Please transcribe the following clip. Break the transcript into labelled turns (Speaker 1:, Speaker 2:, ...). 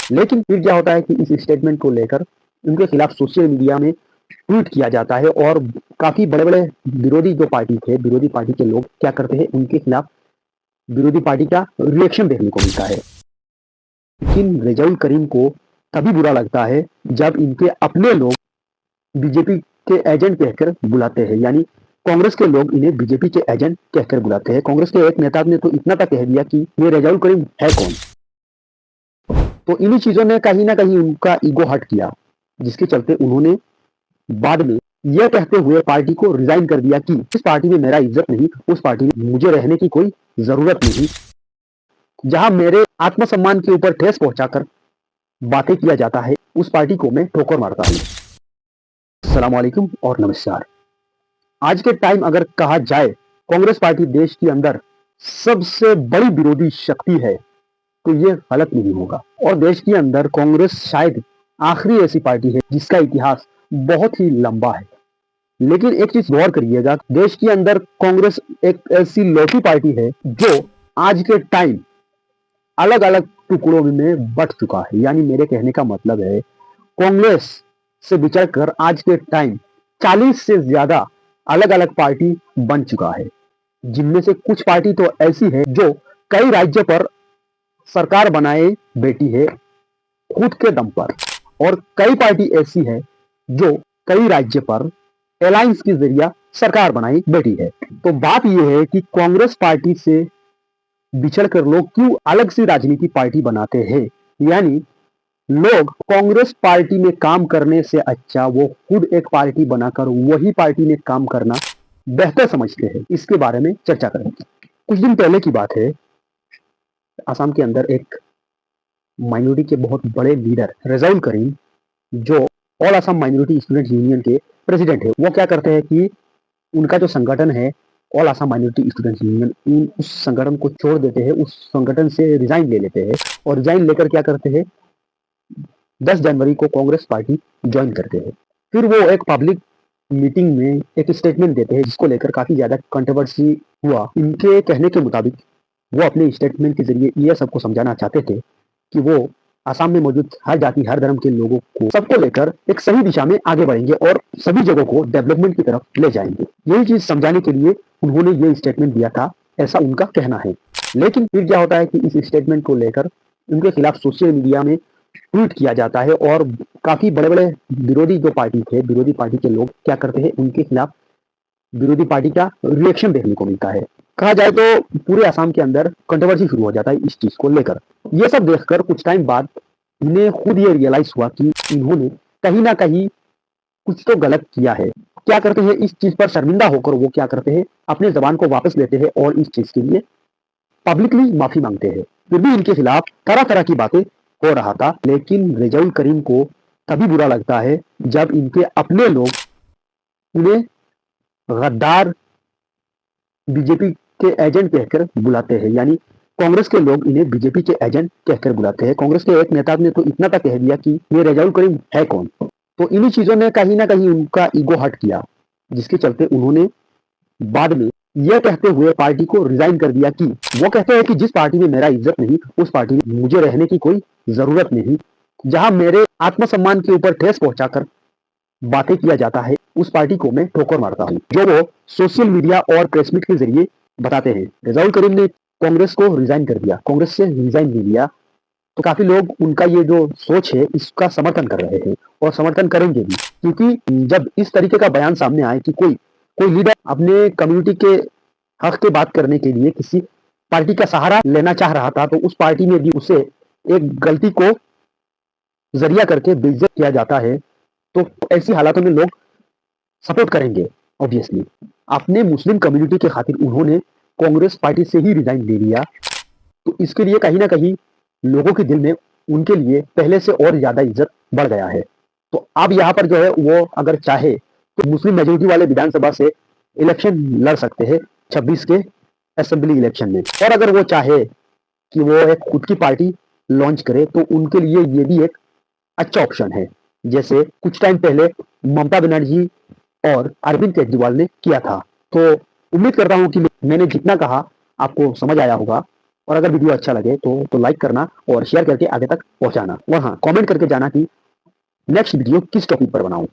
Speaker 1: लेकिन फिर क्या होता है कि इस स्टेटमेंट को लेकर उनके खिलाफ सोशल मीडिया में ट्वीट किया जाता है और काफी बड़े बड़े विरोधी पार्टी के लोग क्या करते हैं, उनके खिलाफ विरोधी पार्टी का रिएक्शन देखने को मिलता है। लेकिन रेजाउल करीम को तभी बुरा लगता है जब इनके अपने लोग बीजेपी के एजेंट कहकर बुलाते हैं, यानी कांग्रेस के लोग इन्हें बीजेपी के एजेंट कहकर बुलाते हैं। कांग्रेस के एक नेता ने तो इतना तक कह दिया कि ये रेजाउल करीम है कौन। तो इन्हीं चीजों ने कहीं ना कहीं उनका ईगो हर्ट किया, जिसके चलते उन्होंने बाद में यह कहते हुए पार्टी को रिजाइन कर दिया कि इस पार्टी में मेरा इज्जत नहीं, उस पार्टी में मुझे रहने की कोई जरूरत नहीं, जहां मेरे आत्मसम्मान के ऊपर ठेस पहुंचाकर बातें किया जाता है, उस पार्टी को मैं ठोकर मारता हूं। अस्सलाम वालेकुम और नमस्कार। आज के टाइम अगर कहा जाए कांग्रेस पार्टी देश के अंदर सबसे बड़ी विरोधी शक्ति है तो ये गलत नहीं होगा। और देश के अंदर कांग्रेस शायद आखिरी ऐसी पार्टी है जिसका इतिहास बहुत ही लंबा है। लेकिन एक चीज गौर करिएगा, देश के अंदर कांग्रेस एक ऐसी लौटी पार्टी है जो आज के टाइम अलग अलग टुकड़ों में बट चुका है। यानी मेरे कहने का मतलब है, कांग्रेस से बिछड़कर आज के टाइम 40 से ज्यादा अलग अलग पार्टी बन चुका है, जिनमें से कुछ पार्टी तो ऐसी है जो कई राज्यों पर सरकार बनाए बैठी है खुद के दम पर, और कई पार्टी ऐसी है जो कई राज्य पर अलायंस के जरिए सरकार बनाई बैठी है। तो बात यह है कि कांग्रेस पार्टी से बिछड़कर लोग क्यों अलग सी राजनीति पार्टी बनाते हैं। यानी लोग कांग्रेस पार्टी में काम करने से अच्छा वो खुद एक पार्टी बनाकर वही पार्टी में काम करना बेहतर समझते हैं। इसके बारे में चर्चा करेंगे। कुछ दिन पहले की बात है, असम के अंदर एक माइनॉरिटी के बहुत बड़े लीडर रेजाउल करीम, जो all Assam minority student union के प्रेसिडेंट है, वो क्या करते हैं कि उनका जो संगठन है all Assam minority student union, उस संगठन को छोड़ देते हैं, उस संगठन से रिजाइन ले लेते हैं और रिजाइन लेकर क्या करते हैं, 10 जनवरी को कांग्रेस पार्टी ज्वाइन करते हैं। फिर वो एक पब्लिक मीटिंग में एक स्टेटमेंट देते हैं जिसको लेकर काफी ज्यादा कंट्रोवर्सी हुआ। इनके कहने के मुताबिक वो अपने स्टेटमेंट के जरिए यह सबको समझाना चाहते थे कि वो आसाम में मौजूद हर जाति हर धर्म के लोगों को सबको लेकर एक सही दिशा में आगे बढ़ेंगे और सभी जगहों को डेवलपमेंट की तरफ ले जाएंगे। यही चीज समझाने के लिए उन्होंने ये स्टेटमेंट दिया था, ऐसा उनका कहना है। लेकिन फिर क्या होता है कि इस स्टेटमेंट को लेकर उनके खिलाफ सोशल मीडिया में ट्वीट किया जाता है और काफी बड़े बड़े विरोधी पार्टी के लोग क्या करते हैं, उनके खिलाफ विरोधी पार्टी का रिएक्शन देखने को मिलता है। कहा जाए तो पूरे असम के अंदर कंट्रोवर्सी शुरू हो जाता है इस चीज को लेकर। ये सब देखकर कुछ टाइम बाद इन्हें खुद ये रियलाइज हुआ कि इन्होंने कहीं ना कहीं कुछ तो गलत किया है। क्या करते हैं, इस चीज पर शर्मिंदा होकर वो क्या करते हैं, अपने जबान को वापस लेते हैं और इस चीज के लिए पब्लिकली माफी मांगते हैं। फिर भी इनके खिलाफ तरह तरह की बातें हो रहा था। लेकिन रेजाउल करीम को तभी बुरा लगता है जब इनके अपने लोग उन्हें गद्दार, बीजेपी के एजेंट कहकर बुलाते हैं। यानी कांग्रेस के लोग इन्हें बीजेपी के एजेंट कहकर बुलाते हैं। कांग्रेस के एक नेता ने तो इतना तक कह दिया कि ये रेजाउल करीम है कौन। तो इन्हीं चीजों ने कहीं ना कहीं उनका ईगो हर्ट किया, जिसके चलते उन्होंने बाद में यह कहते हुए पार्टी को रिजाइन कर दिया कि वो कहते हैं कि जिस पार्टी में मेरा इज्जत नहीं, उस पार्टी में मुझे रहने की कोई जरूरत नहीं, जहां मेरे आत्मसम्मान के ऊपर ठेस पहुंचाकर बातें किया जाता है, उस पार्टी को मैं ठोकर मारता हूं, जो वो सोशल मीडिया और प्रेस मीट के जरिए बताते हैं। रेजाउल करीम ने कांग्रेस को रिजाइन कर दिया, कांग्रेस से रिजाइन ले लिया। तो काफी लोग उनका ये जो सोच है इसका समर्थन कर रहे हैं और समर्थन करेंगे भी, क्योंकि जब इस तरीके का बयान सामने आए कि कोई लीडर अपने कम्युनिटी के हक के बात करने के लिए किसी पार्टी का सहारा लेना चाह रहा था, तो उस पार्टी में भी उसे एक गलती को जरिया करके बेइज्जत किया जाता है, तो ऐसी हालातों में लोग सपोर्ट करेंगे ऑब्वियसली। अपने मुस्लिम कम्युनिटी के खातिर उन्होंने कांग्रेस पार्टी से ही रिजाइन ले लिया। तो इसके लिए कहीं ना कहीं लोगों के दिल में उनके लिए पहले से और ज्यादा इज्जत बढ़ गया है। तो अब यहाँ पर जो है वो अगर चाहे तो मुस्लिम मेजोरिटी वाले विधानसभा से इलेक्शन लड़ सकते हैं 26 के असेंबली इलेक्शन में। और अगर वो चाहे कि वो एक खुद की पार्टी लॉन्च करे तो उनके लिए ये भी एक अच्छा ऑप्शन है, जैसे कुछ टाइम पहले ममता बनर्जी और अरविंद केजरीवाल ने किया था। तो उम्मीद करता हूं कि मैंने जितना कहा आपको समझ आया होगा और अगर वीडियो अच्छा लगे तो लाइक करना और शेयर करके आगे तक पहुंचाना, और हाँ कमेंट करके जाना कि नेक्स्ट वीडियो किस टॉपिक पर बनाऊं।